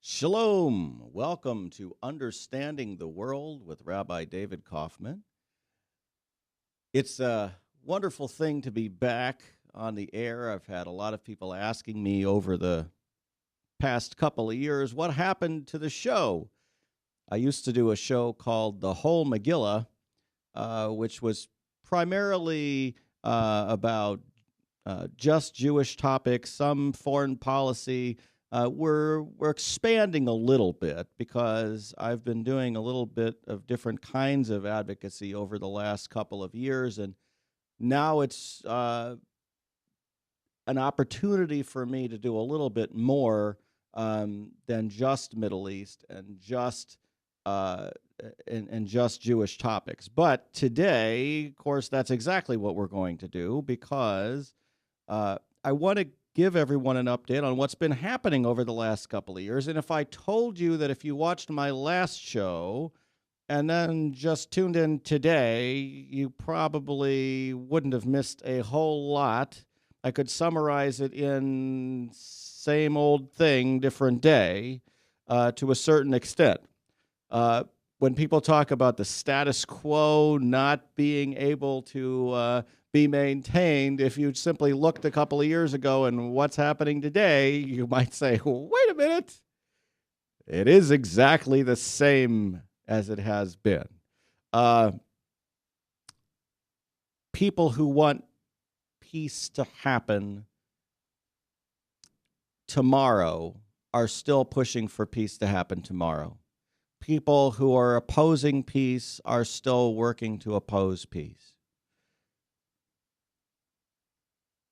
Shalom. Welcome to Understanding the World with Rabbi David Kaufman. It's a wonderful thing to be back on the air. I've had a lot of people asking me over the past couple of years what happened to the show. I used to do a show called The Whole Megillah, which was primarily about just Jewish topics, some foreign policy. We're expanding a little bit because I've been doing a little bit of different kinds of advocacy over the last couple of years, and now it's an opportunity for me to do a little bit more than just Middle East and just uh, and just Jewish topics. But today, of course, that's exactly what we're going to do because I want to give everyone an update on what's been happening over the last couple of years. And if I told you that if you watched my last show and then just tuned in today, you probably wouldn't have missed a whole lot. I could summarize it in same old thing, different day, to a certain extent. Uh, when people talk about the status quo not being able to be maintained, if you simply looked a couple of years ago and what's happening today, you might say, wait a minute, it is exactly the same as it has been. Uh, People who want peace to happen tomorrow are still pushing for peace to happen tomorrow. People who are opposing peace are still working to oppose peace.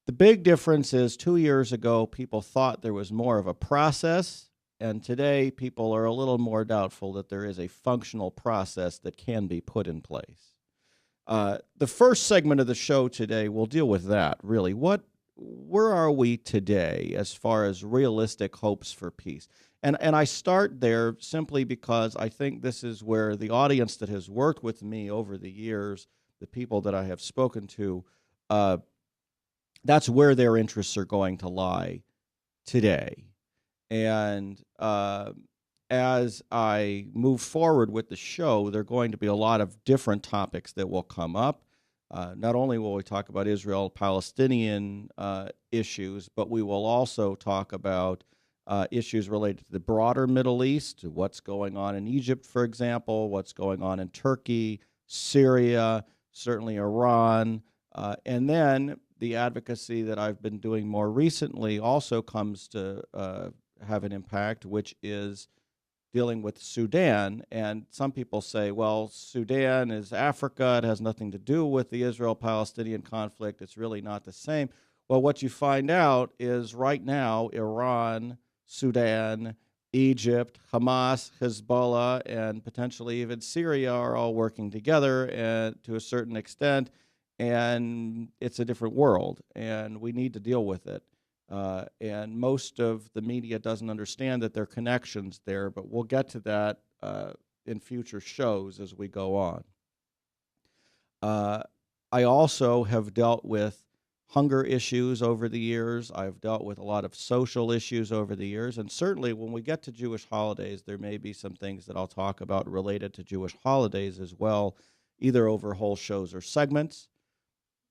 The big difference is 2 years ago, people thought there was more of a process, and today people are a little more doubtful that there is a functional process that can be put in place. The first segment of the show today will deal with that, really. Where are we today as far as realistic hopes for peace? And I start there simply because I think this is where the audience that has worked with me over the years, the people that I have spoken to, that's where their interests are going to lie today. And as I move forward with the show, there are going to be a lot of different topics that will come up. Not only will we talk about Israel-Palestinian issues, but we will also talk about issues related to the broader Middle East, what's going on in Egypt, for example, what's going on in Turkey, Syria, certainly Iran, and then the advocacy that I've been doing more recently also comes to have an impact, which is dealing with Sudan. And some people say, well, Sudan is Africa. It has nothing to do with the Israel-Palestinian conflict. It's really not the same. Well, what you find out is right now, Iran, Sudan, Egypt, Hamas, Hezbollah, and potentially even Syria are all working together and to a certain extent, and it's a different world, and we need to deal with it. And most of the media doesn't understand that there are connections there, but we'll get to that in future shows as we go on. I also have dealt with hunger issues over the years. I've dealt with a lot of social issues over the years. And certainly when we get to Jewish holidays, there may be some things that I'll talk about related to Jewish holidays as well, either over whole shows or segments.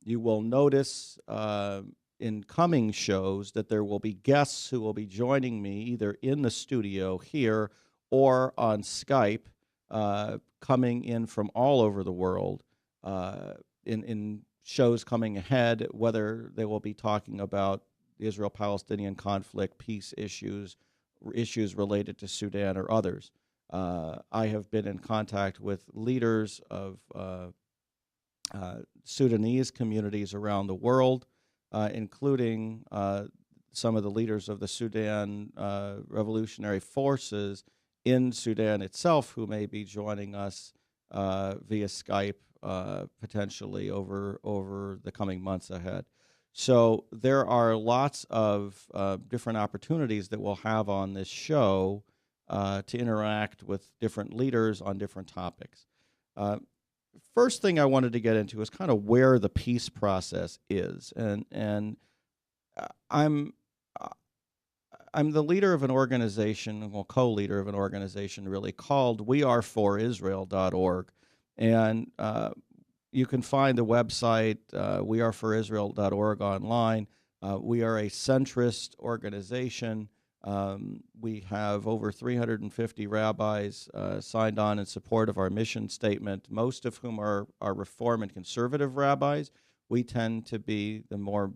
You will notice in coming shows that there will be guests who will be joining me either in the studio here or on Skype, coming in from all over the world in shows coming ahead, whether they will be talking about the Israel-Palestinian conflict, peace issues, issues related to Sudan or others. I have been in contact with leaders of Sudanese communities around the world, including some of the leaders of the Sudan Revolutionary Forces in Sudan itself, who may be joining us via Skype potentially over the coming months ahead. So there are lots of different opportunities that we'll have on this show to interact with different leaders on different topics. First thing I wanted to get into is kind of where the peace process is, and I'm I'm the leader of an organization, well, co-leader of an organization really called weareforisrael.org. And you can find the website, weareforisrael.org, online. We are a centrist organization. We have over 350 rabbis signed on in support of our mission statement, most of whom are Reform and conservative rabbis. We tend to be the more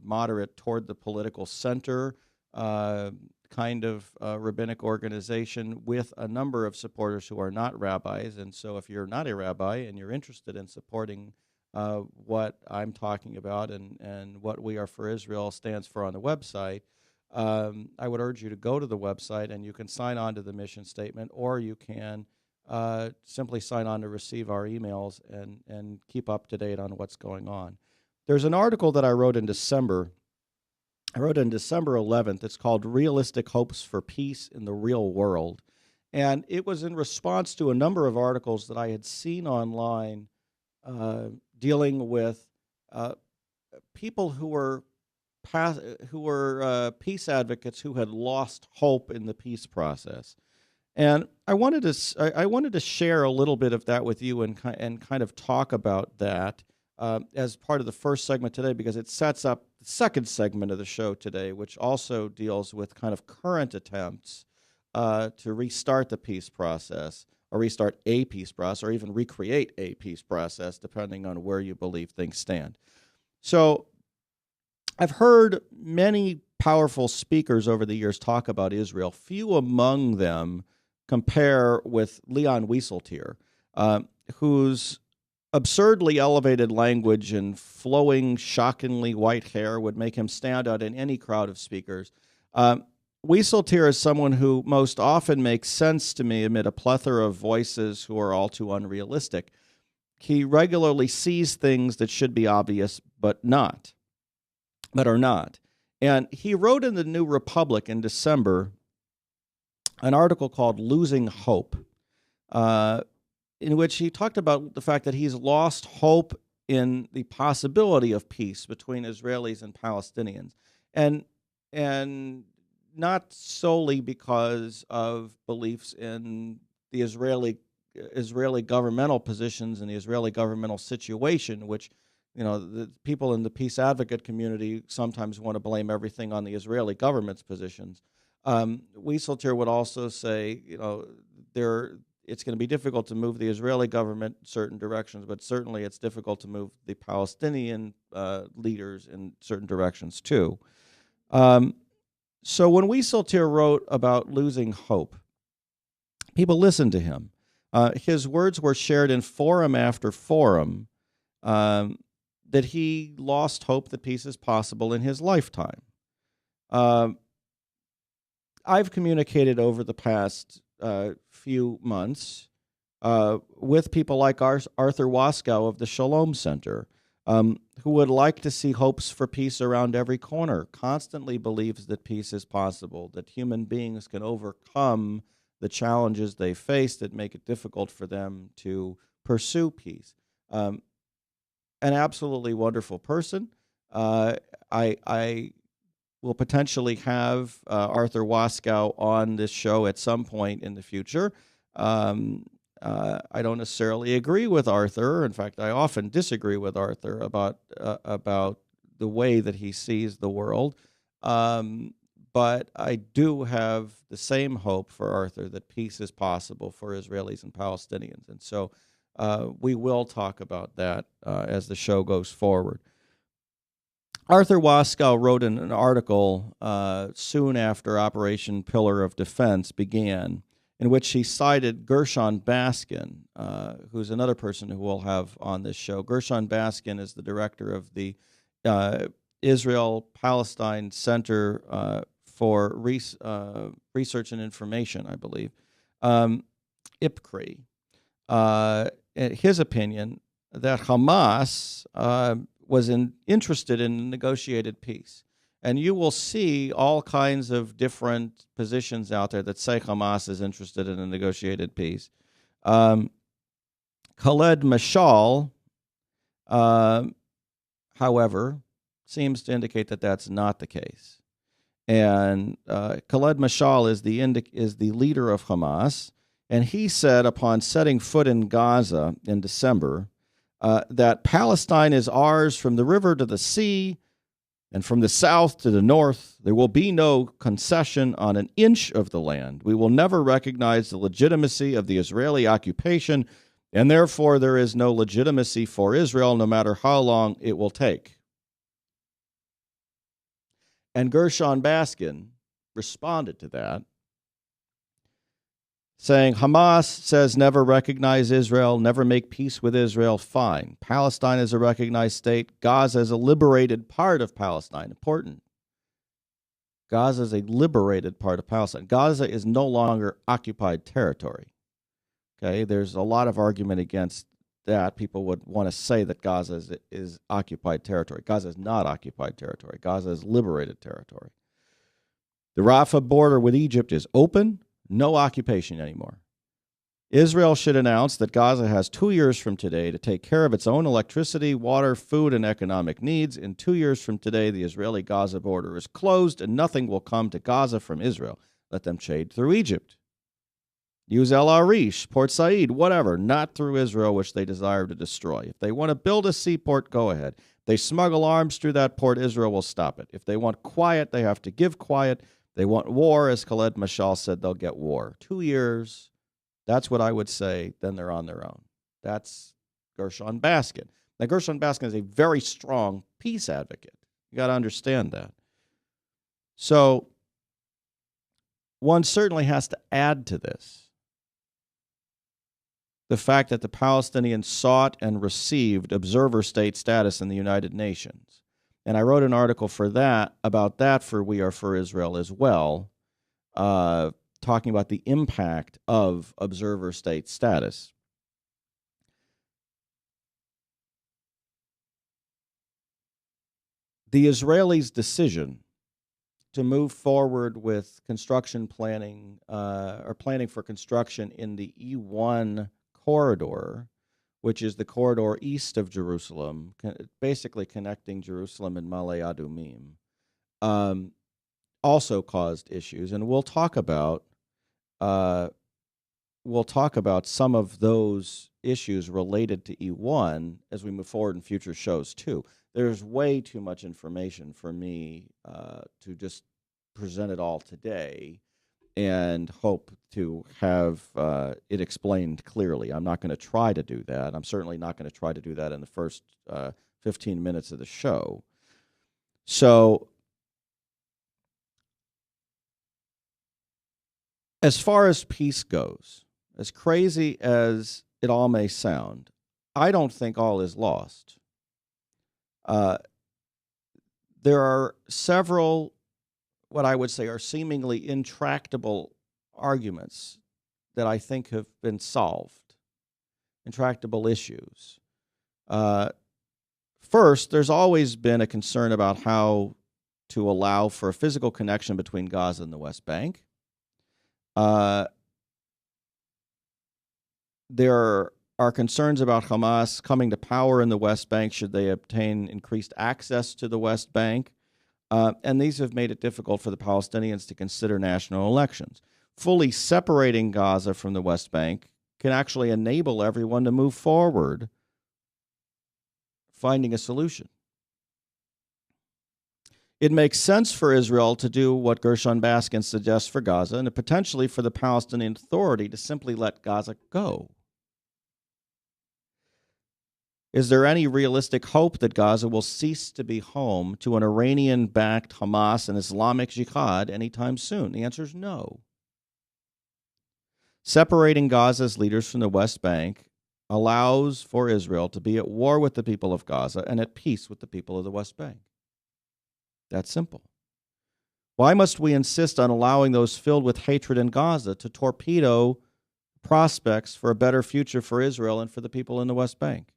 moderate toward the political center kind of rabbinic organization with a number of supporters who are not rabbis. And so if you're not a rabbi and you're interested in supporting what I'm talking about and what We Are for Israel stands for on the website, I would urge you to go to the website, and you can sign on to the mission statement, or you can simply sign on to receive our emails and keep up to date on what's going on. There's an article that I wrote in December. I wrote on December 11th. It's called Realistic Hopes for Peace in the Real World. And it was in response to a number of articles that I had seen online dealing with people who were peace advocates who had lost hope in the peace process. And I wanted to share a little bit of that with you and kind of talk about that as part of the first segment today, because it sets up the second segment of the show today, which also deals with kind of current attempts to restart the peace process, or restart a peace process, or even recreate a peace process, depending on where you believe things stand. So I've heard many powerful speakers over the years talk about Israel. Few among them compare with Leon Wieseltier, whose absurdly elevated language and flowing, shockingly white hair would make him stand out in any crowd of speakers. Wieseltier is someone who most often makes sense to me amid a plethora of voices who are all too unrealistic. He regularly sees things that should be obvious but are not. And he wrote in the New Republic in December an article called Losing Hope, in which he talked about the fact that he's lost hope in the possibility of peace between Israelis and Palestinians. And not solely because of beliefs in the Israeli governmental positions and the Israeli governmental situation, which, you know, the people in the peace advocate community sometimes want to blame everything on the Israeli government's positions. Wieseltier would also say, you know, it's going to be difficult to move the Israeli government in certain directions, but certainly it's difficult to move the Palestinian leaders in certain directions too. So when Wieseltier wrote about losing hope, people listened to him. His words were shared in forum after forum, that he lost hope that peace is possible in his lifetime. I've communicated over the past few months with people like Arthur Waskow of the Shalom Center, who would like to see hopes for peace around every corner, constantly believes that peace is possible, that human beings can overcome the challenges they face that make it difficult for them to pursue peace. An absolutely wonderful person. I will potentially have Arthur Waskow on this show at some point in the future. I don't necessarily agree with Arthur. In fact, I often disagree with Arthur about the way that he sees the world. But I do have the same hope for Arthur that peace is possible for Israelis and Palestinians. And so we will talk about that as the show goes forward. Arthur Waskow wrote in an article soon after Operation Pillar of Defense began, in which he cited Gershon Baskin, who's another person who we'll have on this show. Gershon Baskin is the director of the Israel-Palestine Center for Research and Information, I believe, IPCRI. His opinion that Hamas was interested in negotiated peace. And you will see all kinds of different positions out there that say Hamas is interested in a negotiated peace. Khaled Mashal, however, seems to indicate that that's not the case. And Khaled Mashal is the leader of Hamas, and he said upon setting foot in Gaza in December that Palestine is ours from the river to the sea, and from the south to the north. There will be no concession on an inch of the land. We will never recognize the legitimacy of the Israeli occupation, and therefore there is no legitimacy for Israel, no matter how long it will take. And Gershon Baskin responded to that, saying, Hamas says never recognize Israel, never make peace with Israel. Fine. Palestine is a recognized state. Gaza is a liberated part of Palestine. Important. Gaza is a liberated part of Palestine. Gaza is no longer occupied territory. Okay, there's a lot of argument against that. People would want to say that Gaza is occupied territory. Gaza is not occupied territory. Gaza is liberated territory. The Rafah border with Egypt is open. No occupation anymore. Israel should announce that Gaza has 2 years from today to take care of its own electricity, water, food, and economic needs. In 2 years from today, the Israeli-Gaza border is closed, and nothing will come to Gaza from Israel. Let them trade through Egypt. Use El Arish, Port Said, whatever, not through Israel, which they desire to destroy. If they want to build a seaport, go ahead. If they smuggle arms through that port, Israel will stop it. If they want quiet, they have to give quiet. They want war, as Khaled Mashal said, they'll get war. 2 years, that's what I would say, then they're on their own. That's Gershon Baskin. Now, Gershon Baskin is a very strong peace advocate. You got to understand that. So one certainly has to add to this the fact that the Palestinians sought and received observer state status in the United Nations. And I wrote an article about that for We Are For Israel as well, talking about the impact of observer state status. The Israelis' decision to move forward with construction planning or planning for construction in the E1 corridor, which is the corridor east of Jerusalem, basically connecting Jerusalem and Ma'ale Adumim, also caused issues. And we'll talk about some of those issues related to E1 as we move forward in future shows too. There's way too much information for me to just present it all today and hope to have it explained clearly. I'm not going to try to do that. I'm certainly not going to try to do that in the first 15 minutes of the show. So as far as peace goes, as crazy as it all may sound, I don't think all is lost. There are several, what I would say are seemingly intractable arguments that I think have been solved, intractable issues. First, there's always been a concern about how to allow for a physical connection between Gaza and the West Bank. There are concerns about Hamas coming to power in the West Bank should they obtain increased access to the West Bank. And these have made it difficult for the Palestinians to consider national elections. Fully separating Gaza from the West Bank can actually enable everyone to move forward, finding a solution. It makes sense for Israel to do what Gershon Baskin suggests for Gaza, and potentially for the Palestinian Authority to simply let Gaza go. Is there any realistic hope that Gaza will cease to be home to an Iranian-backed Hamas and Islamic Jihad anytime soon? The answer is no. Separating Gaza's leaders from the West Bank allows for Israel to be at war with the people of Gaza and at peace with the people of the West Bank. That's simple. Why must we insist on allowing those filled with hatred in Gaza to torpedo prospects for a better future for Israel and for the people in the West Bank?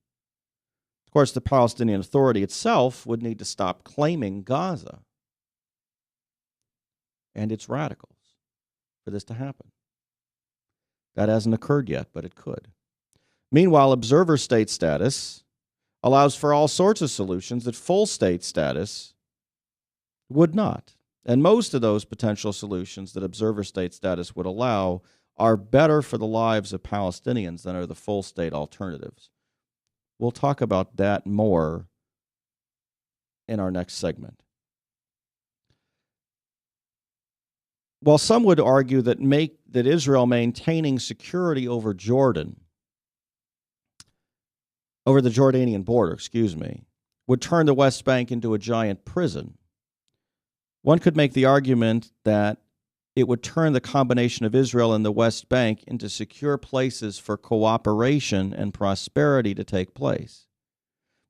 Of course, the Palestinian Authority itself would need to stop claiming Gaza and its radicals for this to happen. That hasn't occurred yet, but it could. Meanwhile, observer state status allows for all sorts of solutions that full state status would not. And most of those potential solutions that observer state status would allow are better for the lives of Palestinians than are the full state alternatives. We'll talk about that more in our next segment. While some would argue that Israel maintaining security over the Jordanian border, would turn the West Bank into a giant prison, one could make the argument that it would turn the combination of Israel and the West Bank into secure places for cooperation and prosperity to take place,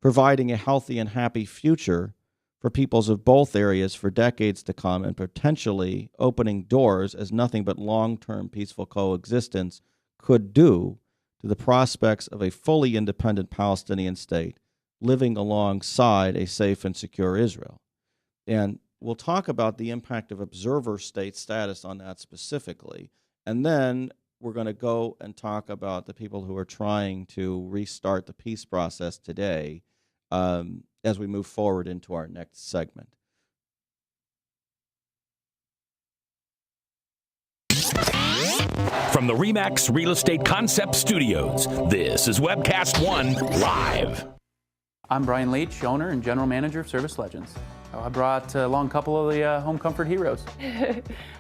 providing a healthy and happy future for peoples of both areas for decades to come, and potentially opening doors, as nothing but long-term peaceful coexistence could do, to the prospects of a fully independent Palestinian state living alongside a safe and secure Israel. And we'll talk about the impact of observer state status on that specifically. And then we're going to go and talk about the people who are trying to restart the peace process today, as we move forward into our next segment. From the RE/MAX Real Estate Concept Studios, this is Webcast One Live. I'm Brian Leach, owner and general manager of Service Legends. I brought along a couple of the home comfort heroes.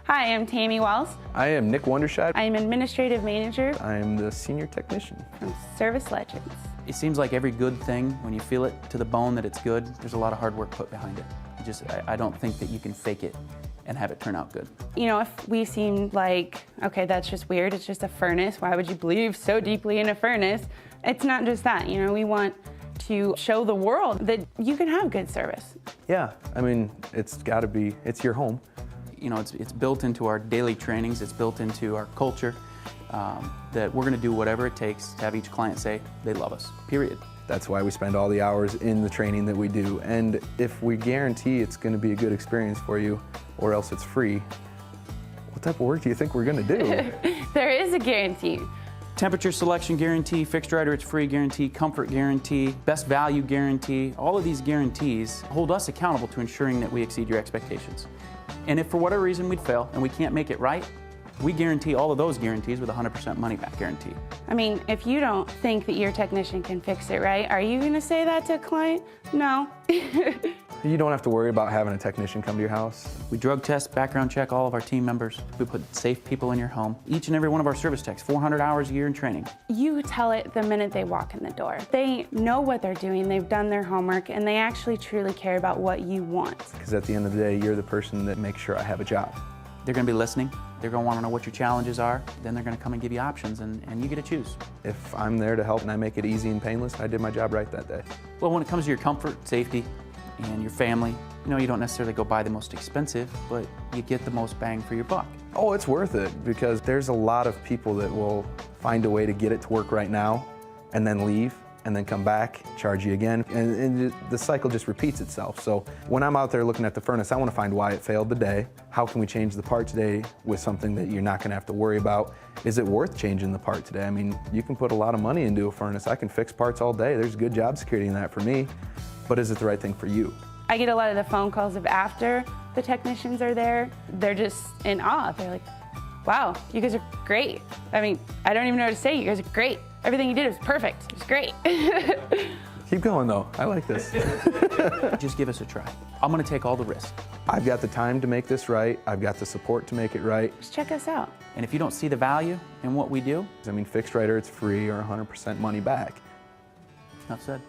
Hi, I'm Tammy Wells. I am Nick Wonderscheid. I'm administrative manager I am the senior technician from Service Legends. It seems like every good thing, when you feel it to the bone that it's good, there's a lot of hard work put behind it. I don't think that you can fake it and have it turn out good. You know, if we seem like, okay, that's just weird, it's just a furnace, why would you believe so deeply in a furnace? It's not just that, you know, we want to show the world that you can have good service. Yeah, I mean, it's your home. You know, it's built into our daily trainings, it's built into our culture, that we're gonna do whatever it takes to have each client say they love us, period. That's why we spend all the hours in the training that we do. And if we guarantee it's gonna be a good experience for you, or else it's free, what type of work do you think we're gonna do? There is a guarantee. Temperature selection guarantee, fixed right or it's free guarantee, comfort guarantee, best value guarantee. All of these guarantees hold us accountable to ensuring that we exceed your expectations. And if for whatever reason we'd fail and we can't make it right, we guarantee all of those guarantees with a 100% money back guarantee. I mean, if you don't think that your technician can fix it right, are you gonna say that to a client? No. You don't have to worry about having a technician come to your house. We drug test, background check all of our team members. We put safe people in your home. Each and every one of our service techs, 400 hours a year in training. You tell it the minute they walk in the door. They know what they're doing, they've done their homework, and they actually truly care about what you want. Because at the end of the day, you're the person that makes sure I have a job. They're gonna be listening. They're gonna wanna know what your challenges are. Then they're gonna come and give you options, and you get to choose. If I'm there to help and I make it easy and painless, I did my job right that day. Well, when it comes to your comfort, safety, and your family, you know, you don't necessarily go buy the most expensive, but you get the most bang for your buck. Oh, it's worth it, because there's a lot of people that will find a way to get it to work right now and then leave and then come back, charge you again, and the cycle just repeats itself. So when I'm out there looking at the furnace, I want to find why it failed today. How can we change the part today with something that you're not going to have to worry about? Is it worth changing the part today? I mean, you can put a lot of money into a furnace. I can fix parts all day. There's good job security in that for me, but is it the right thing for you? I get a lot of the phone calls of after the technicians are there. They're just in awe. They're like, wow, you guys are great. I mean, I don't even know what to say. You guys are great. Everything you did was perfect. It was great. Keep going though, I like this. Just give us a try. I'm gonna take all the risk. I've got the time to make this right. I've got the support to make it right. Just check us out. And if you don't see the value in what we do, I mean, fixed right or it's free or 100% money back. enough said.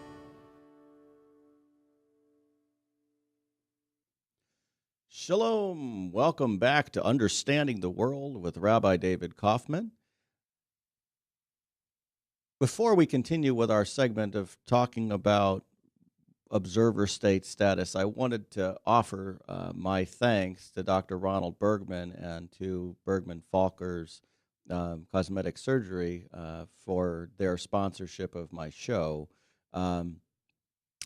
Shalom. Welcome back to Understanding the World with Rabbi David Kaufman. Before we continue with our segment of talking about observer state status, I wanted to offer my thanks to Dr. Ronald Bergman and to Bergman Falkers Cosmetic Surgery for their sponsorship of my show. I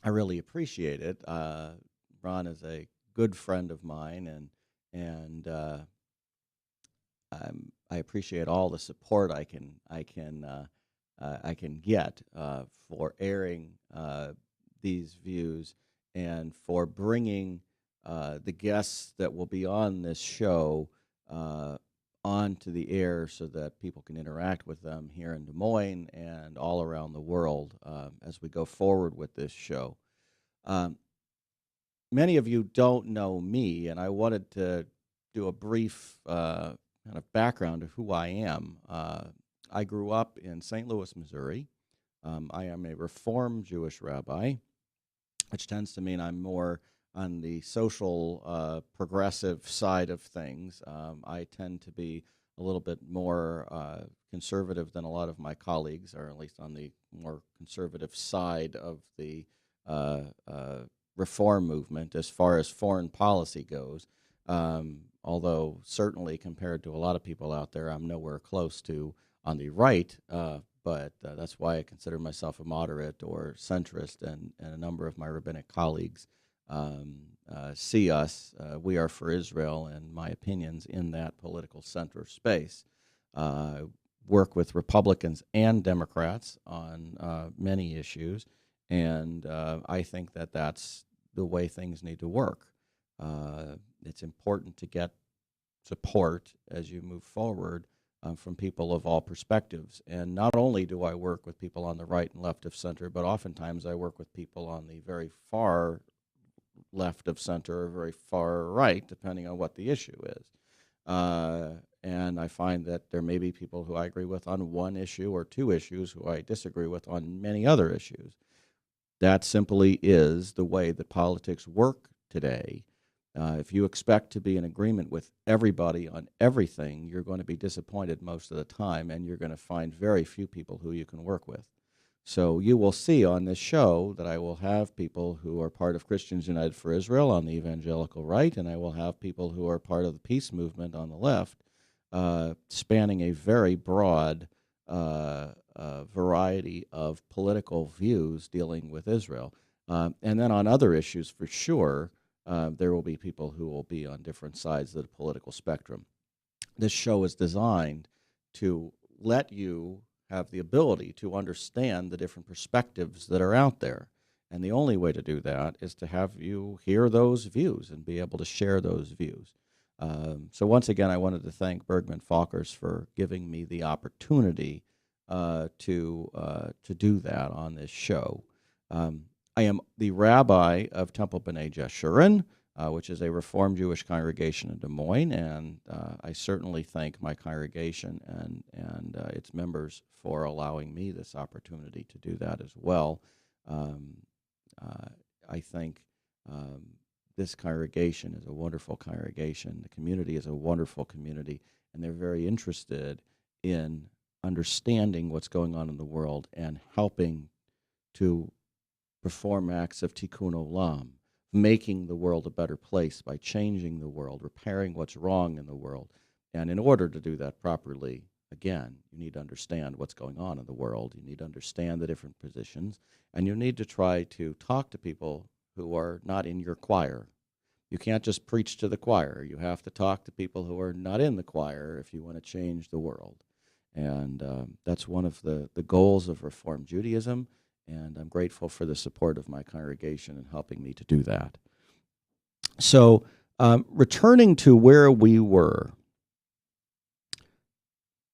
really appreciate it. Ron is a good friend of mine, and I appreciate all the support I can get for airing these views and for bringing the guests that will be on this show onto the air so that people can interact with them here in Des Moines and all around the world as we go forward with this show. Many of you don't know me, and I wanted to do a brief kind of background of who I am. I grew up in St. Louis, Missouri. I am a Reformed Jewish rabbi, which tends to mean I'm more on the social progressive side of things. I tend to be a little bit more conservative than a lot of my colleagues, or at least on the more conservative side of the reform movement as far as foreign policy goes. Although certainly compared to a lot of people out there, I'm nowhere close to on the right, but that's why I consider myself a moderate or centrist, and a number of my rabbinic colleagues see us, We Are for Israel, and my opinions in that political center space. Work with Republicans and Democrats on many issues, and I think that that's the way things need to work. It's important to get support as you move forward from people of all perspectives. And not only do I work with people on the right and left of center, but oftentimes I work with people on the very far left of center or very far right, depending on what the issue is. And I find that there may be people who I agree with on one issue or two issues who I disagree with on many other issues. That simply is the way that politics work today. If you expect to be in agreement with everybody on everything, you're going to be disappointed most of the time, and you're going to find very few people who you can work with. So you will see on this show that I will have people who are part of Christians United for Israel on the evangelical right, and I will have people who are part of the peace movement on the left, spanning a very broad variety of political views dealing with Israel. And then on other issues, for sure, there will be people who will be on different sides of the political spectrum. This show is designed to let you have the ability to understand the different perspectives that are out there. And the only way to do that is to have you hear those views and be able to share those views. So once again, I wanted to thank Bergman Falkers for giving me the opportunity to do that on this show. I am the rabbi of Temple B'nai Jeshurun, which is a Reformed Jewish congregation in Des Moines, and I certainly thank my congregation and its members for allowing me this opportunity to do that as well. I think this congregation is a wonderful congregation. The community is a wonderful community, and they're very interested in understanding what's going on in the world and helping to perform acts of tikkun olam, making the world a better place by changing the world, repairing what's wrong in the world. And in order to do that properly, again, you need to understand what's going on in the world. You need to understand the different positions, and you need to try to talk to people who are not in your choir. You can't just preach to the choir. You have to talk to people who are not in the choir if you want to change the world. And that's one of the goals of Reform Judaism, and I'm grateful for the support of my congregation in helping me to do that. So returning to where we were,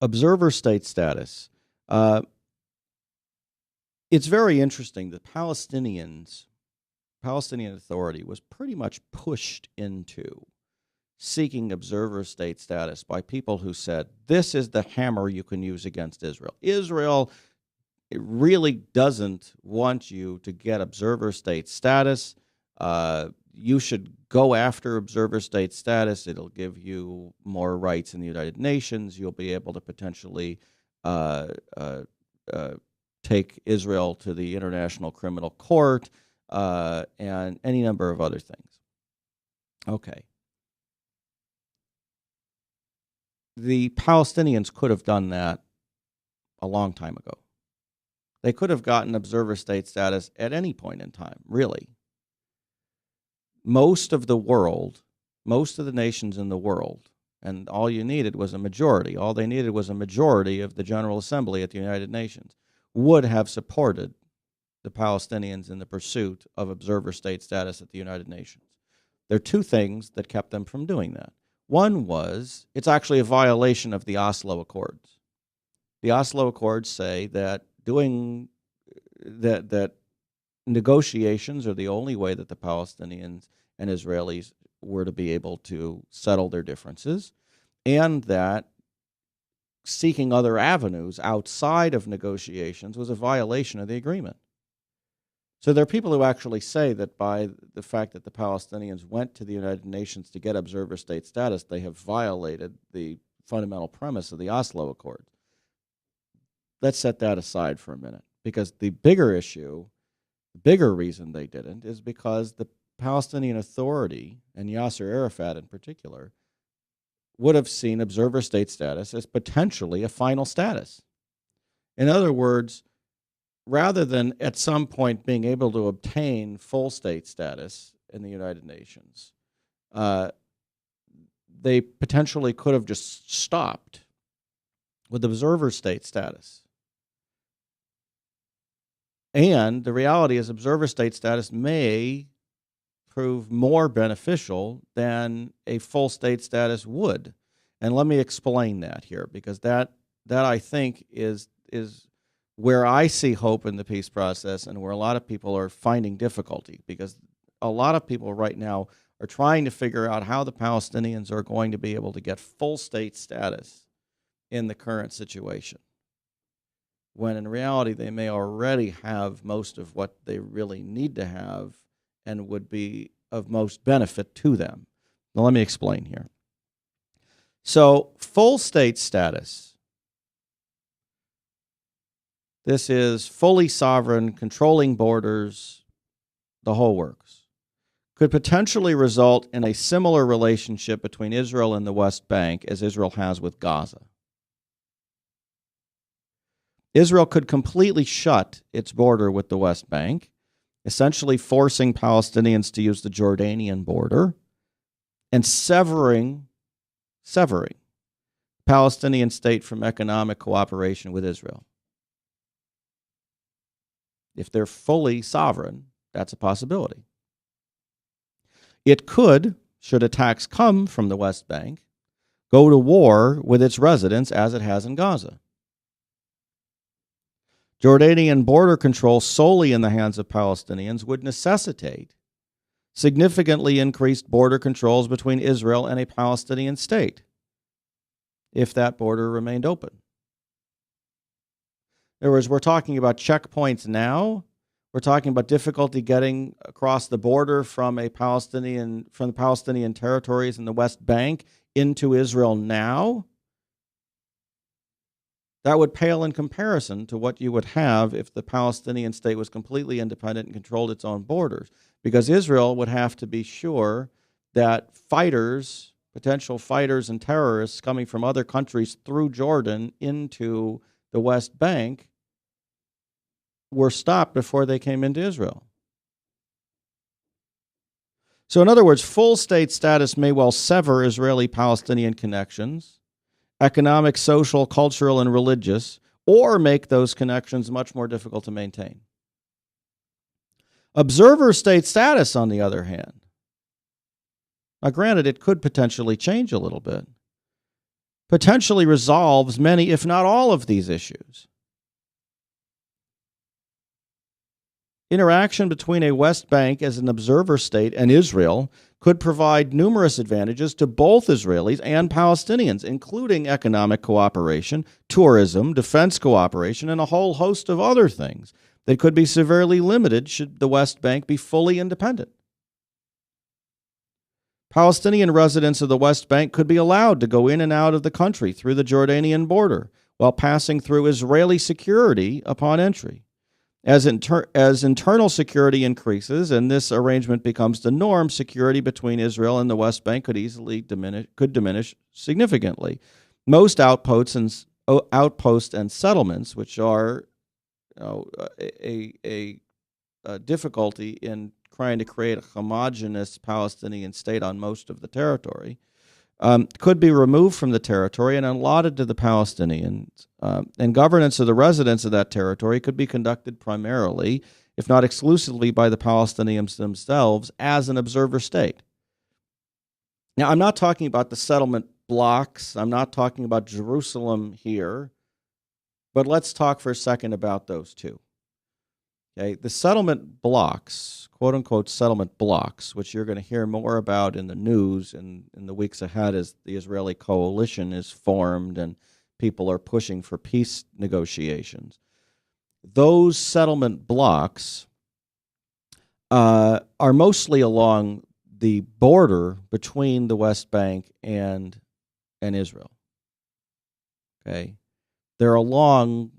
observer state status. It's very interesting that Palestinian Authority was pretty much pushed into seeking observer state status by people who said, this is the hammer you can use against Israel. Israel really doesn't want you to get observer state status. You should go after observer state status. It'll give you more rights in the United Nations. You'll be able to potentially take Israel to the International Criminal Court and any number of other things. Okay. The Palestinians could have done that a long time ago. They could have gotten observer state status at any point in time, really. Most of the world, most of the nations in the world, and all you needed was a majority, all they needed was a majority of the General Assembly at the United Nations, would have supported the Palestinians in the pursuit of observer state status at the United Nations. There are two things that kept them from doing that. One was it's actually a violation of the Oslo Accords. The Oslo Accords say that doing that negotiations are the only way that the Palestinians and Israelis were to be able to settle their differences, and that seeking other avenues outside of negotiations was a violation of the agreement. So there are people who actually say that by the fact that the Palestinians went to the United Nations to get observer state status, they have violated the fundamental premise of the Oslo Accords. Let's set that aside for a minute, because the bigger issue, the bigger reason they didn't, is because the Palestinian Authority, and Yasser Arafat in particular, would have seen observer state status as potentially a final status. In other words, rather than at some point being able to obtain full state status in the United Nations, they potentially could have just stopped with observer state status. And the reality is observer state status may prove more beneficial than a full state status would. And let me explain that here, because that I think is where I see hope in the peace process and where a lot of people are finding difficulty, because a lot of people right now are trying to figure out how the Palestinians are going to be able to get full state status in the current situation, when in reality they may already have most of what they really need to have and would be of most benefit to them. Now let me explain here. So full state status, this is fully sovereign, controlling borders, the whole works, could potentially result in a similar relationship between Israel and the West Bank as Israel has with Gaza. Israel could completely shut its border with the West Bank, essentially forcing Palestinians to use the Jordanian border and severing Palestinian state from economic cooperation with Israel. If they're fully sovereign, that's a possibility. It could, should attacks come from the West Bank, go to war with its residents as it has in Gaza. Jordanian border control solely in the hands of Palestinians would necessitate significantly increased border controls between Israel and a Palestinian state if that border remained open. In other words, we're talking about checkpoints now. We're talking about difficulty getting across the border from the Palestinian territories in the West Bank into Israel now. That would pale in comparison to what you would have if the Palestinian state was completely independent and controlled its own borders, because Israel would have to be sure that fighters, potential fighters and terrorists coming from other countries through Jordan into the West Bank were stopped before they came into Israel. So in other words, full state status may well sever Israeli-Palestinian connections, economic, social, cultural, and religious, or make those connections much more difficult to maintain. Observer state status, on the other hand, now granted, it could potentially change a little bit, potentially resolves many, if not all, of these issues. Interaction between a West Bank as an observer state and Israel could provide numerous advantages to both Israelis and Palestinians, including economic cooperation, tourism, defense cooperation, and a whole host of other things that could be severely limited should the West Bank be fully independent. Palestinian residents of the West Bank could be allowed to go in and out of the country through the Jordanian border while passing through Israeli security upon entry. As internal security increases and this arrangement becomes the norm, security between Israel and the West Bank could easily diminish significantly. Most outposts and settlements, which are a difficulty in trying to create a homogeneous Palestinian state on most of the territory, could be removed from the territory and allotted to the Palestinians, and governance of the residents of that territory could be conducted primarily, if not exclusively, by the Palestinians themselves as an observer state. Now, I'm not talking about the settlement blocks. I'm not talking about Jerusalem here. But let's talk for a second about those two. Okay, the settlement blocks, quote-unquote settlement blocks, which you're going to hear more about in the news in the weeks ahead as the Israeli coalition is formed and people are pushing for peace negotiations. Those settlement blocks are mostly along the border between the West Bank and Israel. Okay, they're along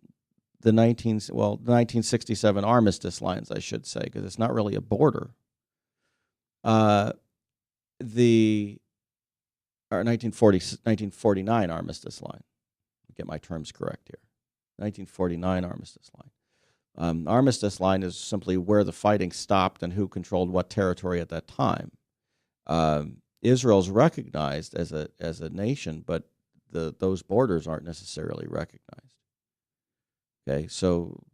the 1967 armistice lines, I should say, because it's not really a border. Or 1949 armistice line. Get my terms correct here. 1949 armistice line. Armistice line is simply where the fighting stopped and who controlled what territory at that time. Israel's recognized as a nation, but those borders aren't necessarily recognized. Okay, so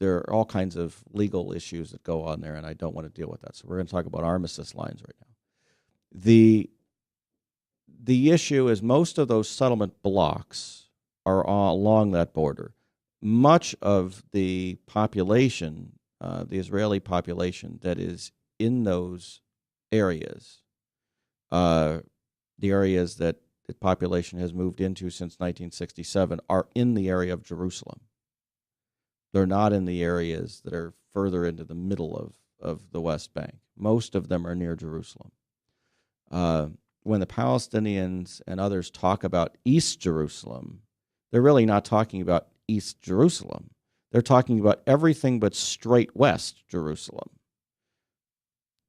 there are all kinds of legal issues that go on there, and I don't want to deal with that. So we're going to talk about armistice lines right now. The issue is most of those settlement blocks are along that border. Much of the population, the Israeli population that is in those areas, the areas that the population has moved into since 1967, are in the area of Jerusalem. They're not in the areas that are further into the middle of the West Bank. Most of them are near Jerusalem. When the Palestinians and others talk about East Jerusalem, they're really not talking about East Jerusalem. They're talking about everything but straight West Jerusalem.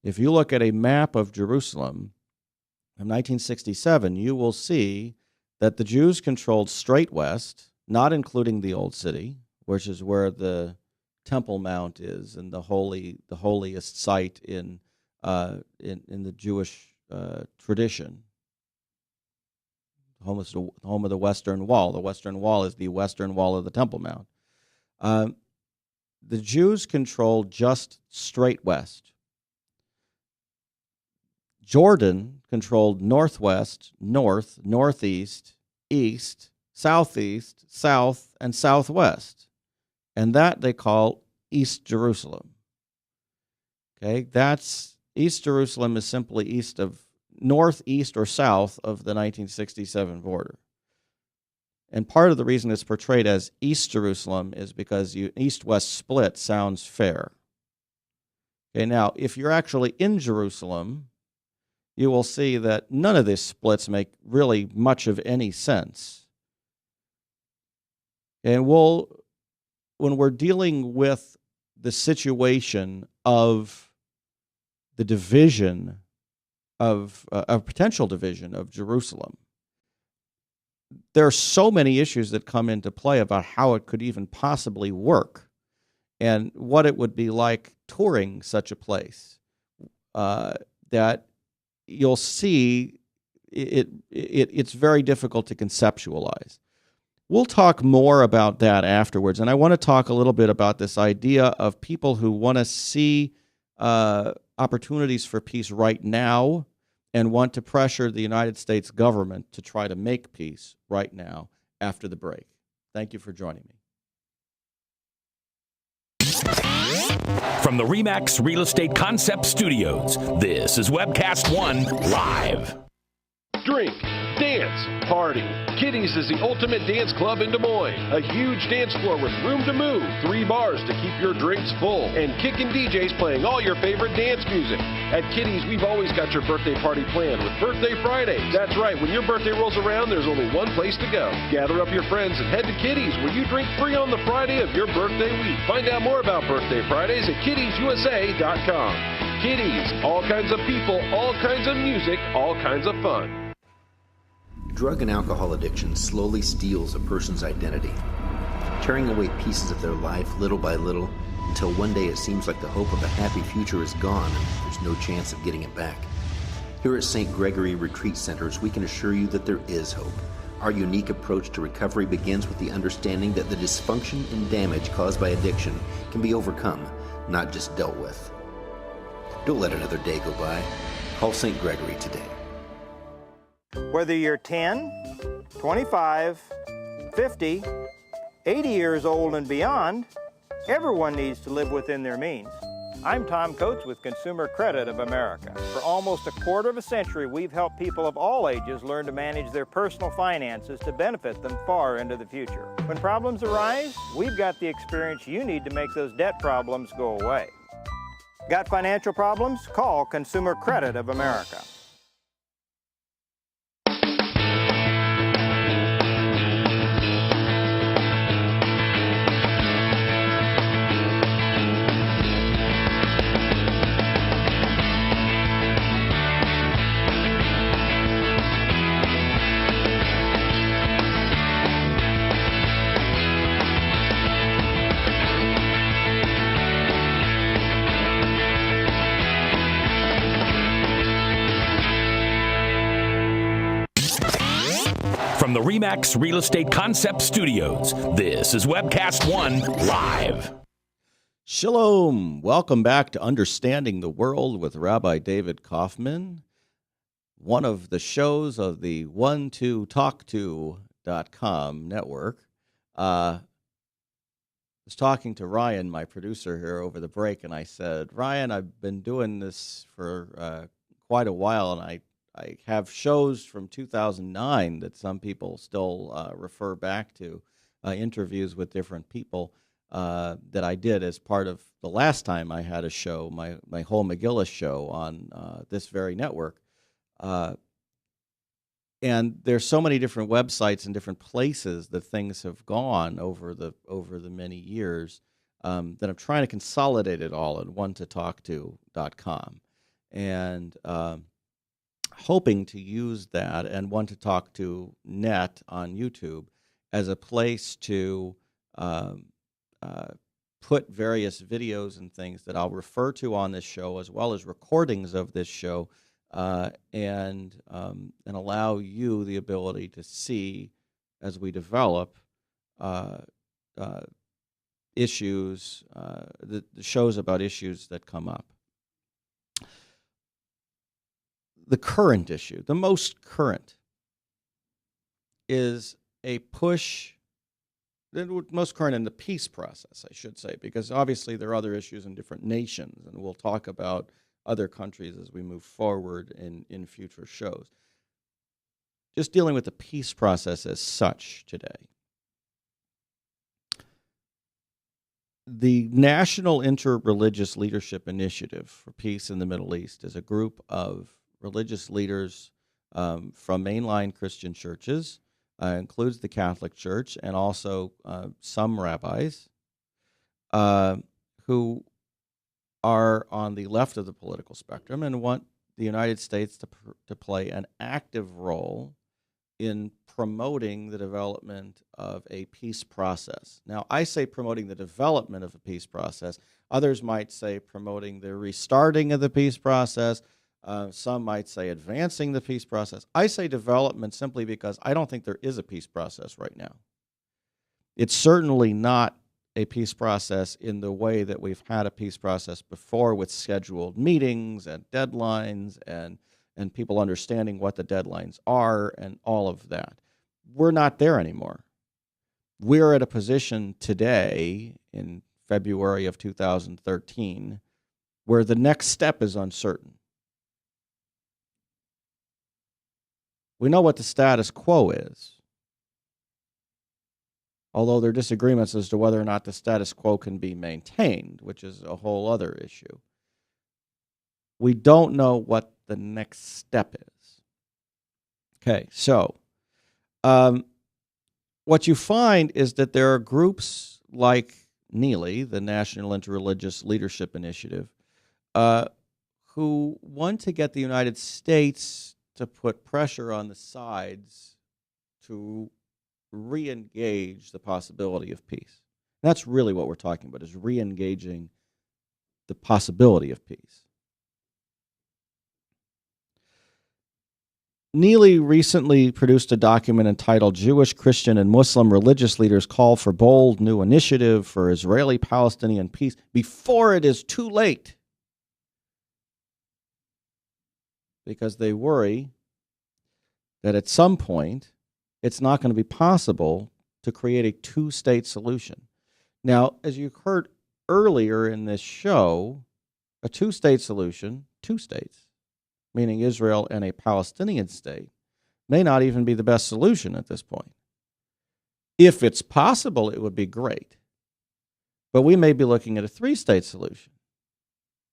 If you look at a map of Jerusalem from 1967, you will see that the Jews controlled straight west, not including the Old City, which is where the Temple Mount is and the holiest site in the Jewish tradition. Home of the Western Wall. The Western Wall is the western wall of the Temple Mount. The Jews controlled just straight west. Jordan controlled northwest, north, northeast, east, southeast, south, and southwest. And that they call East Jerusalem. Okay, that's East Jerusalem is simply northeast or south of the 1967 border. And part of the reason it's portrayed as East Jerusalem is because east-west split sounds fair. Okay, now, if you're actually in Jerusalem, you will see that none of these splits make really much of any sense. And when we're dealing with the situation of the division of a potential division of Jerusalem, there are so many issues that come into play about how it could even possibly work and what it would be like touring such a place, that you'll see it's very difficult to conceptualize. We'll talk more about that afterwards, and I want to talk a little bit about this idea of people who want to see opportunities for peace right now and want to pressure the United States government to try to make peace right now after the break. Thank you for joining me. From the RE/MAX Real Estate Concept Studios, this is Webcast One Live. Drink, dance, party. Kitty's is the ultimate dance club in Des Moines. A huge dance floor with room to move, 3 bars to keep your drinks full, and kickin' DJs playing all your favorite dance music. At Kitty's, we've always got your birthday party planned with Birthday Fridays. That's right, when your birthday rolls around, there's only one place to go. Gather up your friends and head to Kitty's, where you drink free on the Friday of your birthday week. Find out more about Birthday Fridays at kittiesusa.com. Kitty's, all kinds of people, all kinds of music, all kinds of fun. Drug and alcohol addiction slowly steals a person's identity, tearing away pieces of their life little by little until one day it seems like the hope of a happy future is gone and there's no chance of getting it back. Here at St. Gregory Retreat Centers, we can assure you that there is hope. Our unique approach to recovery begins with the understanding that the dysfunction and damage caused by addiction can be overcome, not just dealt with. Don't let another day go by. Call St. Gregory today. Whether you're 10, 25, 50, 80 years old and beyond, everyone needs to live within their means. I'm Tom Coates with Consumer Credit of America. For almost a quarter of a century, we've helped people of all ages learn to manage their personal finances to benefit them far into the future. When problems arise, we've got the experience you need to make those debt problems go away. Got financial problems? Call Consumer Credit of America. From the RE/MAX Real Estate Concept Studios, this is Webcast One Live. Shalom. Welcome back to Understanding the World with Rabbi David Kaufman, one of the shows of the 12talk2.com network. I was talking to Ryan, my producer here, over the break, and I said, Ryan, I've been doing this for quite a while, and I have shows from 2009 that some people still refer back to, interviews with different people that I did as part of the last time I had a show, my whole Megillah show on this very network. And there's so many different websites and different places that things have gone over the many years that I'm trying to consolidate it all in one2talk2.com. And hoping to use that and One to Talk to Net on YouTube as a place to put various videos and things that I'll refer to on this show, as well as recordings of this show, and allow you the ability to see as we develop issues, the shows about issues that come up. The current issue, the most current, is a push, the most current in the peace process, I should say, because obviously there are other issues in different nations, and we'll talk about other countries as we move forward in future shows. Just dealing with the peace process as such today. The National Interreligious Leadership Initiative for Peace in the Middle East is a group of religious leaders from mainline Christian churches, includes the Catholic Church, and also some rabbis who are on the left of the political spectrum and want the United States to play an active role in promoting the development of a peace process. Now, I say promoting the development of a peace process. Others might say promoting the restarting of the peace process. Some might say advancing the peace process. I say development simply because I don't think there is a peace process right now. It's certainly not a peace process in the way that we've had a peace process before, with scheduled meetings and deadlines and people understanding what the deadlines are and all of that. We're not there anymore. We're at a position today in February of 2013 where the next step is uncertain. We know what the status quo is, although there are disagreements as to whether or not the status quo can be maintained, which is a whole other issue. We don't know what the next step is. Okay, so what you find is that there are groups like NELI, the National Interreligious Leadership Initiative, who want to get the United States to put pressure on the sides to re-engage the possibility of peace. And that's really what we're talking about, is re-engaging the possibility of peace. NELI recently produced a document entitled Jewish, Christian, and Muslim Religious Leaders Call for Bold New Initiative for Israeli-Palestinian Peace Before It Is Too Late. Because they worry that at some point it's not going to be possible to create a two-state solution. Now, as you heard earlier in this show, a two-state solution, two states, meaning Israel and a Palestinian state, may not even be the best solution at this point. If it's possible, it would be great. But we may be looking at a three-state solution.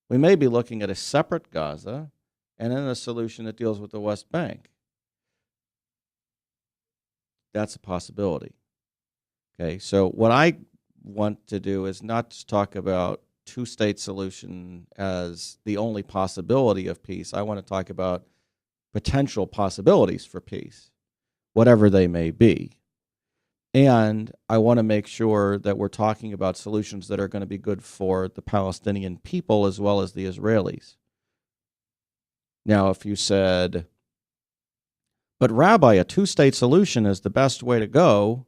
We may be looking at a separate Gaza and then a solution that deals with the West Bank. That's a possibility. Okay, so what I want to do is not just talk about two-state solution as the only possibility of peace. I want to talk about potential possibilities for peace, whatever they may be. And I want to make sure that we're talking about solutions that are going to be good for the Palestinian people as well as the Israelis. Now, if you said, but Rabbi, a two-state solution is the best way to go,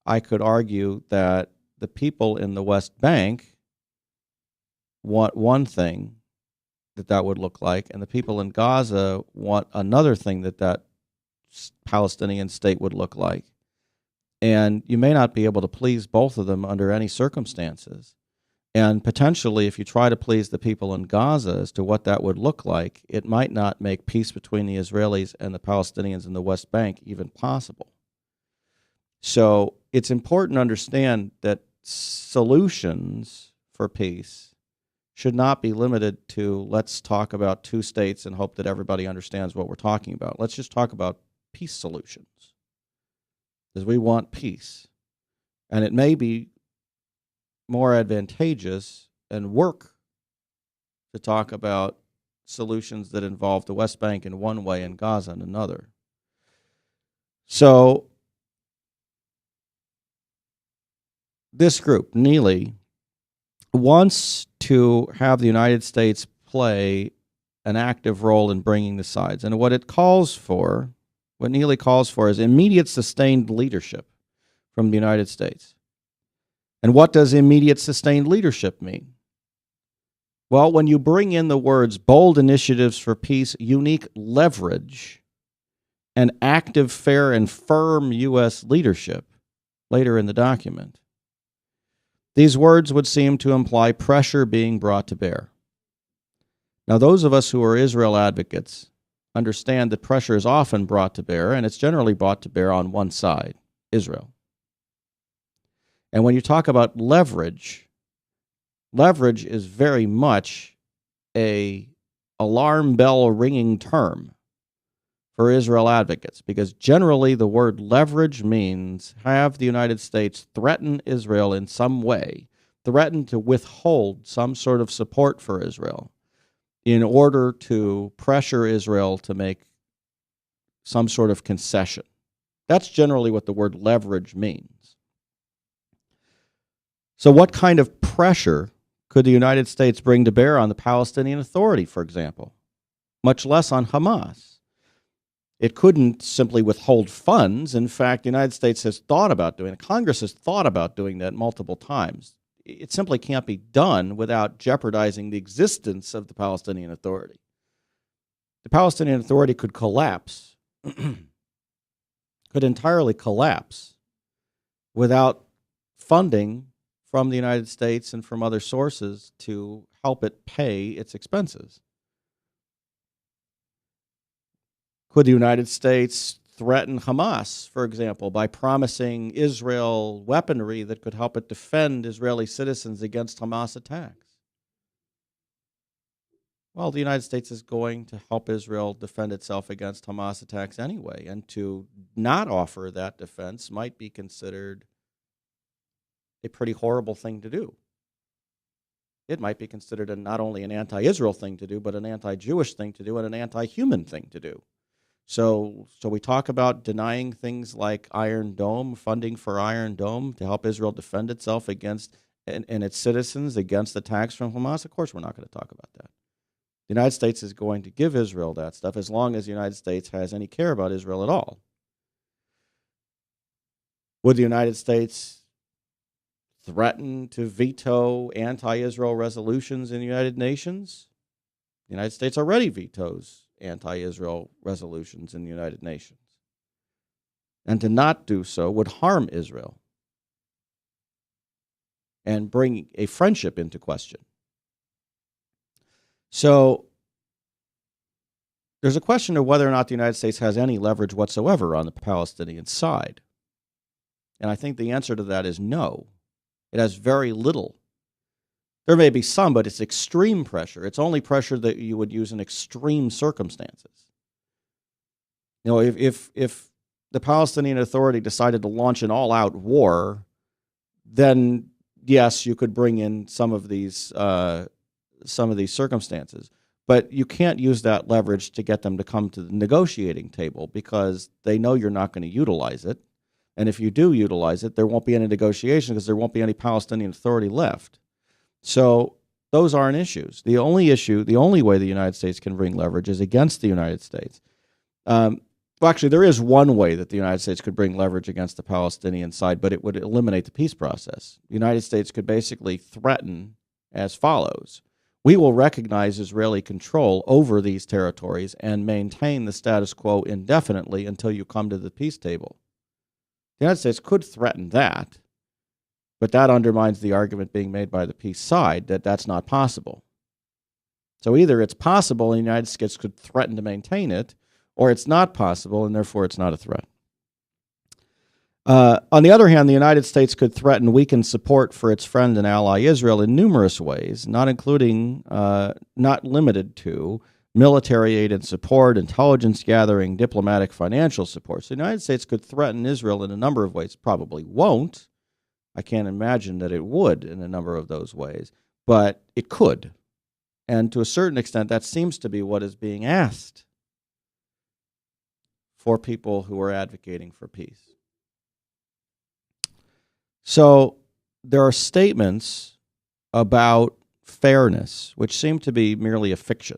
I could argue that the people in the West Bank want one thing that would look like, and the people in Gaza want another thing that Palestinian state would look like. And you may not be able to please both of them under any circumstances. And potentially, if you try to please the people in Gaza as to what that would look like, it might not make peace between the Israelis and the Palestinians in the West Bank even possible. So it's important to understand that solutions for peace should not be limited to let's talk about two states and hope that everybody understands what we're talking about. Let's just talk about peace solutions, because we want peace. And it may be more advantageous and work to talk about solutions that involve the West Bank in one way and Gaza in another. So this group, Neely, wants to have the United States play an active role in bringing the sides. And what it calls for, what Neely calls for, is immediate sustained leadership from the United States. And what does immediate sustained leadership mean? Well, when you bring in the words bold initiatives for peace, unique leverage, and active, fair, and firm U.S. leadership later in the document, these words would seem to imply pressure being brought to bear. Now, those of us who are Israel advocates understand that pressure is often brought to bear, and it's generally brought to bear on one side, Israel. And when you talk about leverage, leverage is very much a alarm bell ringing term for Israel advocates, because generally the word leverage means have the United States threaten Israel in some way, threaten to withhold some sort of support for Israel in order to pressure Israel to make some sort of concession. That's generally what the word leverage means. So what kind of pressure could the United States bring to bear on the Palestinian Authority, for example, much less on Hamas? It couldn't simply withhold funds. In fact, the United States has thought about doing it. Congress has thought about doing that multiple times. It simply can't be done without jeopardizing the existence of the Palestinian Authority. The Palestinian Authority could collapse, could entirely collapse without funding from the United States and from other sources to help it pay its expenses. Could the United States threaten Hamas, for example, by promising Israel weaponry that could help it defend Israeli citizens against Hamas attacks? Well, the United States is going to help Israel defend itself against Hamas attacks anyway, and to not offer that defense might be considered a pretty horrible thing to do. It might be considered not only an anti-Israel thing to do, but an anti-Jewish thing to do and an anti-human thing to do. So we talk about denying things like Iron Dome, funding for Iron Dome to help Israel defend itself against and its citizens against attacks from Hamas. Of course, we're not going to talk about that. The United States is going to give Israel that stuff as long as the United States has any care about Israel at all. Would the United States threaten to veto anti-Israel resolutions in the United Nations? The United States already vetoes anti-Israel resolutions in the United Nations. And to not do so would harm Israel and bring a friendship into question. So there's a question of whether or not the United States has any leverage whatsoever on the Palestinian side. And I think the answer to that is no. It has very little. There may be some, but it's extreme pressure. It's only pressure that you would use in extreme circumstances. You know, if the Palestinian Authority decided to launch an all-out war, then yes, you could bring in some of these circumstances. But you can't use that leverage to get them to come to the negotiating table because they know you're not going to utilize it. And if you do utilize it, there won't be any negotiation because there won't be any Palestinian Authority left. So those aren't issues. The only way the United States can bring leverage is against the United States. Well, actually, there is one way that the United States could bring leverage against the Palestinian side, but it would eliminate the peace process. The United States could basically threaten as follows. We will recognize Israeli control over these territories and maintain the status quo indefinitely until you come to the peace table. The United States could threaten that, but that undermines the argument being made by the peace side that that's not possible. So either it's possible and the United States could threaten to maintain it, or it's not possible and therefore it's not a threat. On the other hand, the United States could threaten weaken support for its friend and ally Israel in numerous ways, not limited to military aid and support, intelligence gathering, diplomatic, financial support. So the United States could threaten Israel in a number of ways. Probably won't. I can't imagine that it would in a number of those ways, but it could. And to a certain extent, that seems to be what is being asked for people who are advocating for peace. So there are statements about fairness, which seem to be merely a fiction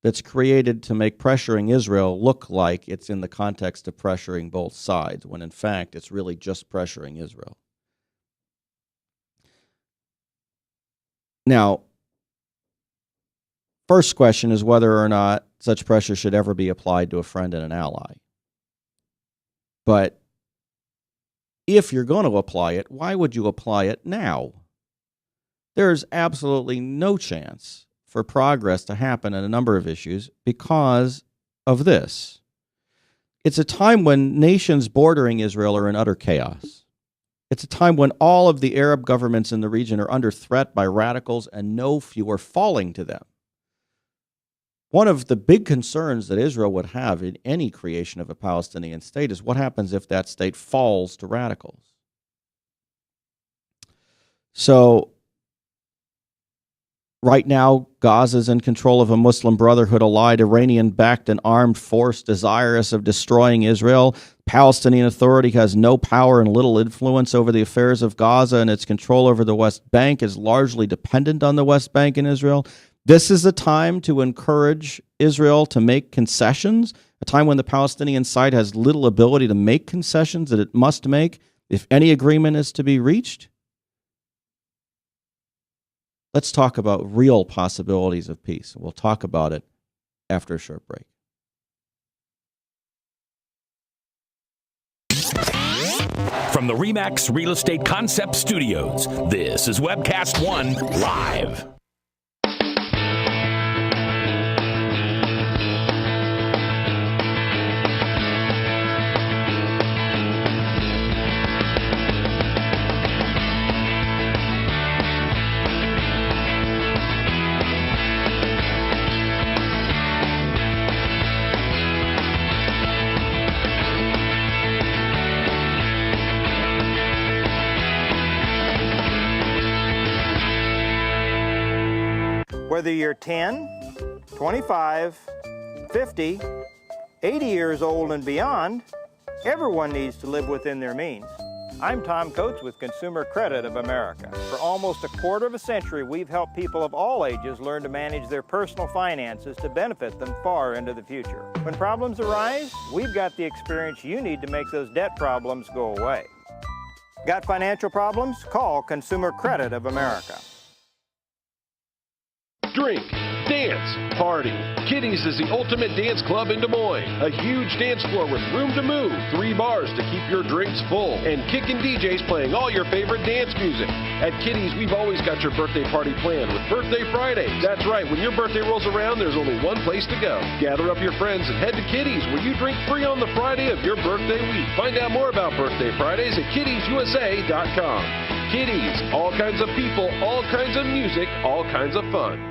that's created to make pressuring Israel look like it's in the context of pressuring both sides, when in fact it's really just pressuring Israel. Now, first question is whether or not such pressure should ever be applied to a friend and an ally. But if you're going to apply it, why would you apply it now? There's absolutely no chance for progress to happen in a number of issues because of this. It's a time when nations bordering Israel are in utter chaos. It's a time when all of the Arab governments in the region are under threat by radicals and no few are falling to them. One of the big concerns that Israel would have in any creation of a Palestinian state is what happens if that state falls to radicals. So right now, Gaza is in control of a Muslim Brotherhood-allied, Iranian-backed and armed force desirous of destroying Israel. Palestinian Authority has no power and little influence over the affairs of Gaza, and its control over the West Bank is largely dependent on the West Bank and Israel. This is a time to encourage Israel to make concessions, a time when the Palestinian side has little ability to make concessions that it must make if any agreement is to be reached. Let's talk about real possibilities of peace. We'll talk about it after a short break. From the RE/MAX Real Estate Concept Studios, this is Webcast One Live. Whether you're 10, 25, 50, 80 years old and beyond, everyone needs to live within their means. I'm Tom Coates with Consumer Credit of America. For almost a quarter of a century, we've helped people of all ages learn to manage their personal finances to benefit them far into the future. When problems arise, we've got the experience you need to make those debt problems go away. Got financial problems? Call Consumer Credit of America. drink, dance, party. Kitty's is the ultimate dance club in Des Moines. A huge dance floor with room to move, 3 bars to keep your drinks full, and kickin' DJs playing all your favorite dance music. At Kitty's, we've always got your birthday party planned with Birthday Fridays. That's right, when your birthday rolls around, there's only one place to go. Gather up your friends and head to Kitty's, where you drink free on the Friday of your birthday week. Find out more about Birthday Fridays at kittysusa.com. Kitty's, all kinds of people, all kinds of music, all kinds of fun.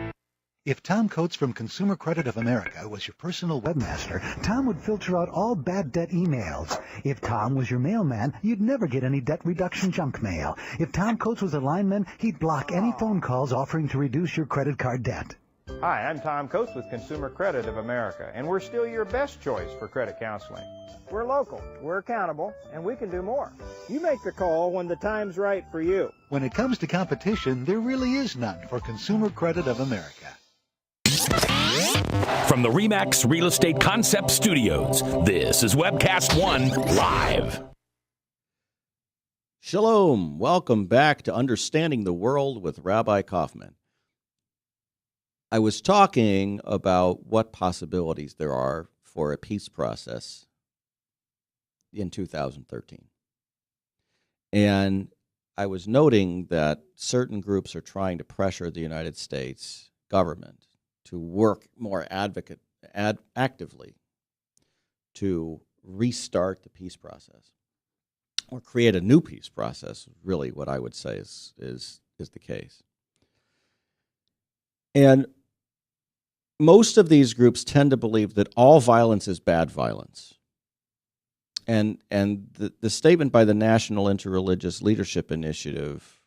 If Tom Coates from Consumer Credit of America was your personal webmaster, Tom would filter out all bad debt emails. If Tom was your mailman, you'd never get any debt reduction junk mail. If Tom Coates was a lineman, he'd block any phone calls offering to reduce your credit card debt. Hi, I'm Tom Coates with Consumer Credit of America, and we're still your best choice for credit counseling. We're local, we're accountable, and we can do more. You make the call when the time's right for you. When it comes to competition, there really is none for Consumer Credit of America. From the RE/MAX Real Estate Concept Studios, this is Webcast One Live. Shalom. Welcome back to Understanding the World with Rabbi Kaufman. I was talking about what possibilities there are for a peace process in 2013. And I was noting that certain groups are trying to pressure the United States government to work more actively to restart the peace process or create a new peace process, really what I would say is the case. And most of these groups tend to believe that all violence is bad violence. And the statement by the National Interreligious Leadership Initiative,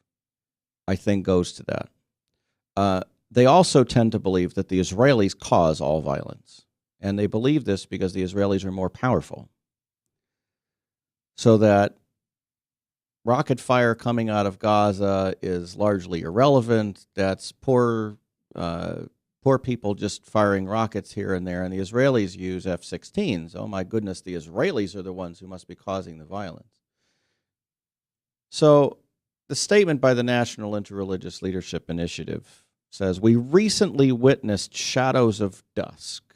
I think, goes to that. They also tend to believe that the Israelis cause all violence. And they believe this because the Israelis are more powerful. So that rocket fire coming out of Gaza is largely irrelevant. That's poor people just firing rockets here and there. And the Israelis use F-16s. Oh my goodness, the Israelis are the ones who must be causing the violence. So the statement by the National Interreligious Leadership Initiative says, we recently witnessed shadows of dusk.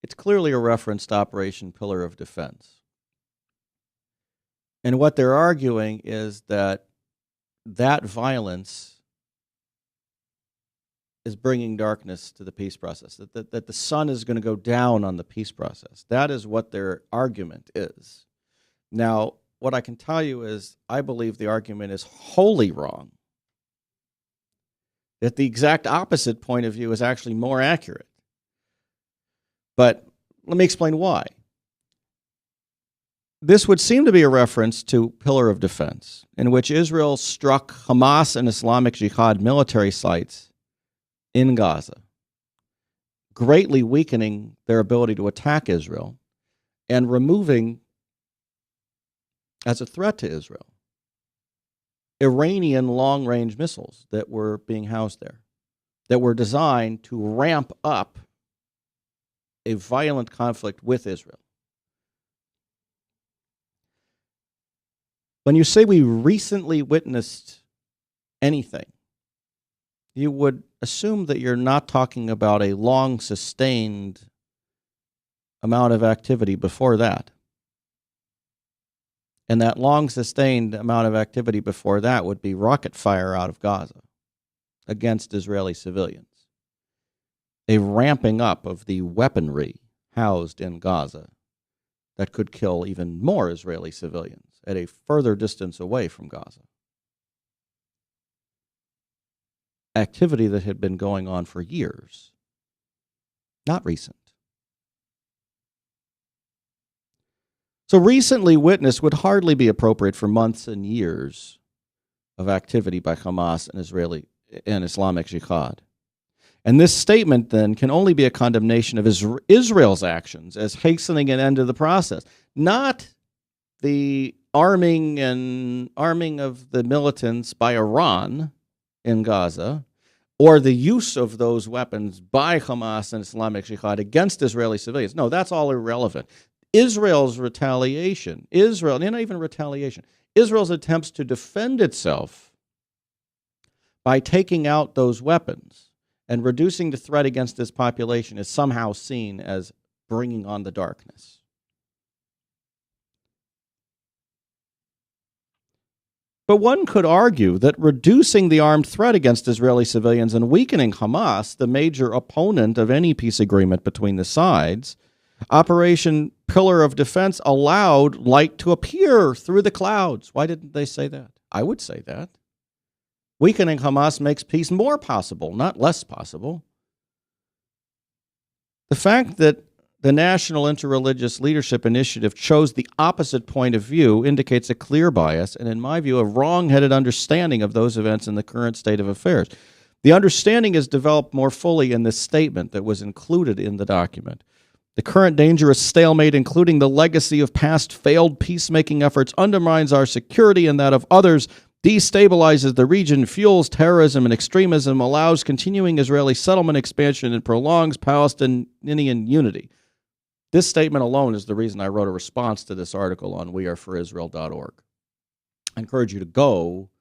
It's clearly a reference to Operation Pillar of Defense. And what they're arguing is that violence is bringing darkness to the peace process, that the sun is going to go down on the peace process. That is what their argument is. Now, what I can tell you is I believe the argument is wholly wrong. That the exact opposite point of view is actually more accurate. But let me explain why. This would seem to be a reference to Pillar of Defense, in which Israel struck Hamas and Islamic Jihad military sites in Gaza, greatly weakening their ability to attack Israel and removing, as a threat to Israel, Iranian long-range missiles that were being housed there, that were designed to ramp up a violent conflict with Israel. When you say we recently witnessed anything, you would assume that you're not talking about a long, sustained amount of activity before that. And that long, sustained amount of activity before that would be rocket fire out of Gaza against Israeli civilians. A ramping up of the weaponry housed in Gaza that could kill even more Israeli civilians at a further distance away from Gaza. Activity that had been going on for years, not recent. So recently witnessed would hardly be appropriate for months and years of activity by Hamas and Islamic Jihad. And this statement then can only be a condemnation of Israel's actions as hastening an end to the process, not the arming of the militants by Iran in Gaza, or the use of those weapons by Hamas and Islamic Jihad against Israeli civilians. No, that's all irrelevant. Israel's retaliation, not even retaliation, Israel's attempts to defend itself by taking out those weapons and reducing the threat against this population is somehow seen as bringing on the darkness. But one could argue that reducing the armed threat against Israeli civilians and weakening Hamas, the major opponent of any peace agreement between the sides, Operation Pillar of Defense allowed light to appear through the clouds. Why didn't they say that? I would say that. Weakening Hamas makes peace more possible, not less possible. The fact that the National Interreligious Leadership Initiative chose the opposite point of view indicates a clear bias and, in my view, a wrong-headed understanding of those events in the current state of affairs. The understanding is developed more fully in this statement that was included in the document. The current dangerous stalemate, including the legacy of past failed peacemaking efforts, undermines our security and that of others, destabilizes the region, fuels terrorism and extremism, allows continuing Israeli settlement expansion, and prolongs Palestinian unity. This statement alone is the reason I wrote a response to this article on weareforisrael.org. I encourage you to go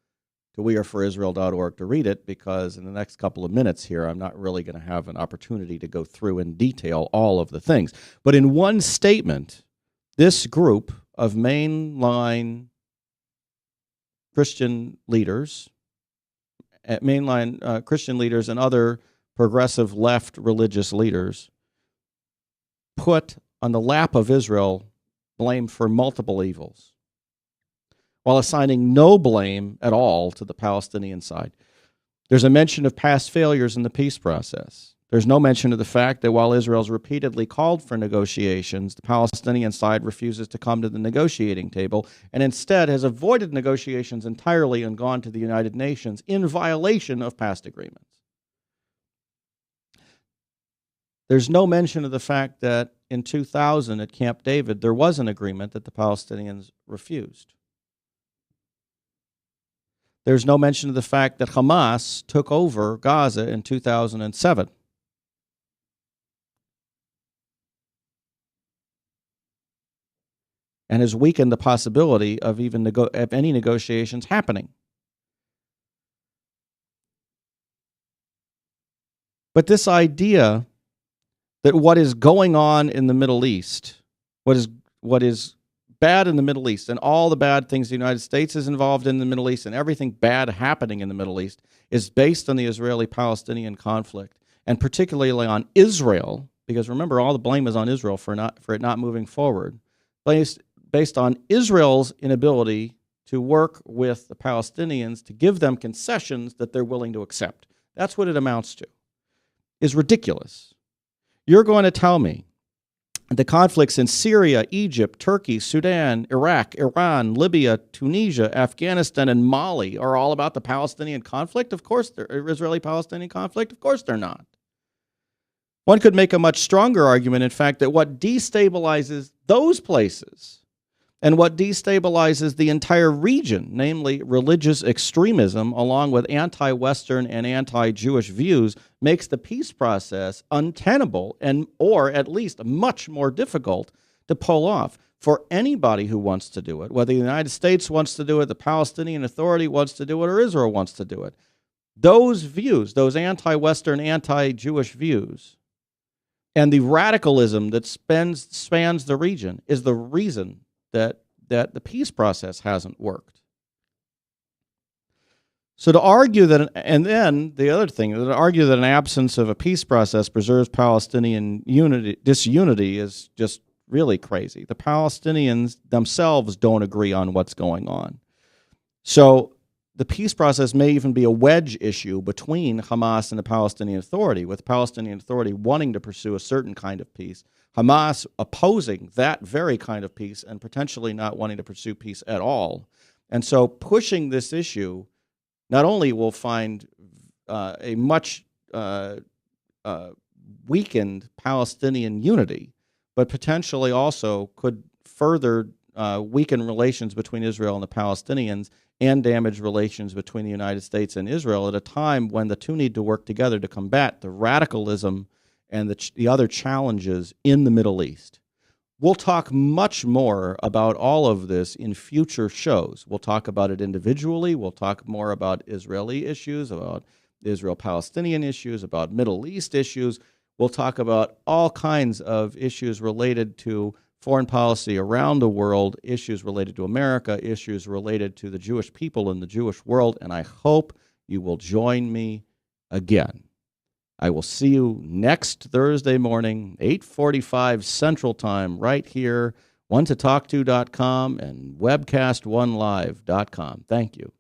to weareforisrael.org to read it, because in the next couple of minutes here, I'm not really going to have an opportunity to go through in detail all of the things. But in one statement, this group of mainline Christian leaders, Christian leaders and other progressive left religious leaders put on the lap of Israel blame for multiple evils, while assigning no blame at all to the Palestinian side. There's a mention of past failures in the peace process. There's no mention of the fact that while Israel's repeatedly called for negotiations, the Palestinian side refuses to come to the negotiating table and instead has avoided negotiations entirely and gone to the United Nations in violation of past agreements. There's no mention of the fact that in 2000 at Camp David, there was an agreement that the Palestinians refused. There's no mention of the fact that Hamas took over Gaza in 2007. And has weakened the possibility of even of any negotiations happening. But this idea that what is going on in the Middle East, what is bad in the Middle East, and all the bad things the United States is involved in the Middle East, and everything bad happening in the Middle East, is based on the Israeli-Palestinian conflict, and particularly on Israel, because remember, all the blame is on Israel for it not moving forward, based on Israel's inability to work with the Palestinians to give them concessions that they're willing to accept. That's what it amounts to. Is ridiculous. You're going to tell me the conflicts in Syria, Egypt, Turkey, Sudan, Iraq, Iran, Libya, Tunisia, Afghanistan, and Mali are all about the Palestinian conflict? Of course they're Israeli-Palestinian conflict. Of course they're not. One could make a much stronger argument, in fact, that what destabilizes those places and what destabilizes the entire region, namely religious extremism, along with anti-Western and anti-Jewish views, makes the peace process untenable or at least much more difficult to pull off for anybody who wants to do it, whether the United States wants to do it, the Palestinian Authority wants to do it, or Israel wants to do it. Those views, those anti-Western, anti-Jewish views, and the radicalism that spans the region is the reason that the peace process hasn't worked. So to argue that, and then the other thing, to argue that an absence of a peace process preserves Palestinian disunity is just really crazy. The Palestinians themselves don't agree on what's going on. So the peace process may even be a wedge issue between Hamas and the Palestinian Authority, with the Palestinian Authority wanting to pursue a certain kind of peace, Hamas opposing that very kind of peace and potentially not wanting to pursue peace at all. And so pushing this issue not only will find a much weakened Palestinian unity, but potentially also could further weaken relations between Israel and the Palestinians and damage relations between the United States and Israel at a time when the two need to work together to combat the radicalism and the other challenges in the Middle East. We'll talk much more about all of this in future shows. We'll talk about it individually. We'll talk more about Israeli issues, about Israel-Palestinian issues, about Middle East issues. We'll talk about all kinds of issues related to foreign policy around the world, issues related to America, issues related to the Jewish people and the Jewish world, and I hope you will join me again. I will see you next Thursday morning, 8:45 Central Time, right here, one2talk2.com and webcast1live.com. Thank you.